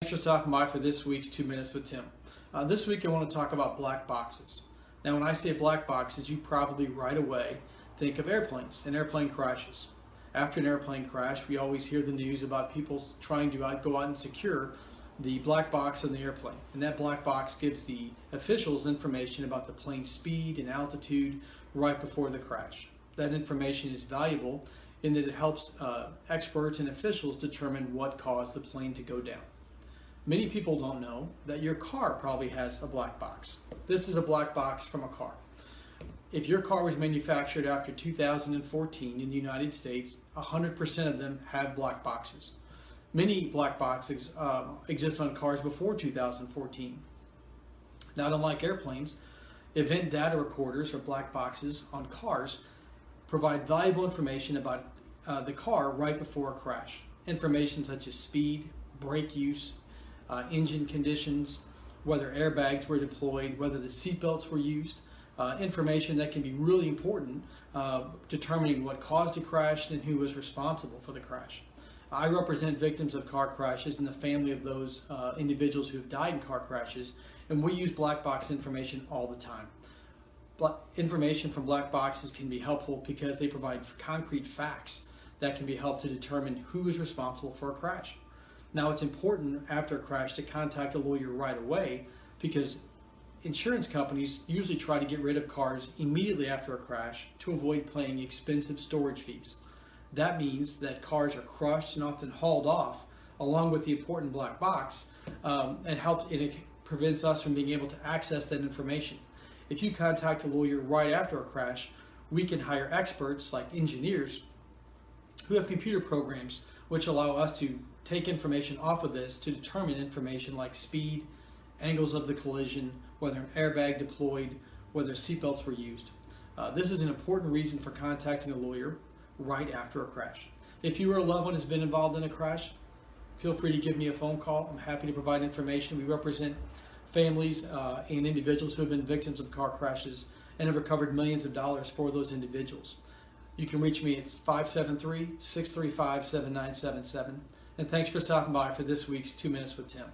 Thanks for stopping by for this week's 2 Minutes with Tim. This week I want to talk about black boxes. Now when I say black boxes, you probably right away think of airplanes and airplane crashes. After an airplane crash, we always hear the news about people trying to go out and secure the black box on the airplane. And that black box gives the officials information about the plane's speed and altitude right before the crash. That information is valuable in that it helps experts and officials determine what caused the plane to go down. Many people don't know that your car probably has a black box. This is a black box from a car. If your car was manufactured after 2014 in the United States, 100% of them have black boxes. Many black boxes exist on cars before 2014. Not unlike airplanes, event data recorders or black boxes on cars provide valuable information about the car right before a crash. Information such as speed, brake use, engine conditions, whether airbags were deployed, whether the seatbelts were used, information that can be really important determining what caused a crash and who was responsible for the crash. I represent victims of car crashes and the family of those individuals who have died in car crashes, and we use black box information all the time. Information from black boxes can be helpful because they provide concrete facts that can be helped to determine who is responsible for a crash. Now, it's important after a crash to contact a lawyer right away because insurance companies usually try to get rid of cars immediately after a crash to avoid paying expensive storage fees. That means that cars are crushed and often hauled off along with the important black box, and it prevents us from being able to access that information. If you contact a lawyer right after a crash, we can hire experts like engineers who have computer programs which allow us to take information off of this to determine information like speed, angles of the collision, whether an airbag deployed, whether seatbelts were used. This is an important reason for contacting a lawyer right after a crash. If you or a loved one has been involved in a crash, feel free to give me a phone call. I'm happy to provide information. We represent families and individuals who have been victims of car crashes and have recovered millions of dollars for those individuals. You can reach me at 573-635-7977. And thanks for stopping by for this week's 2 Minutes with Tim.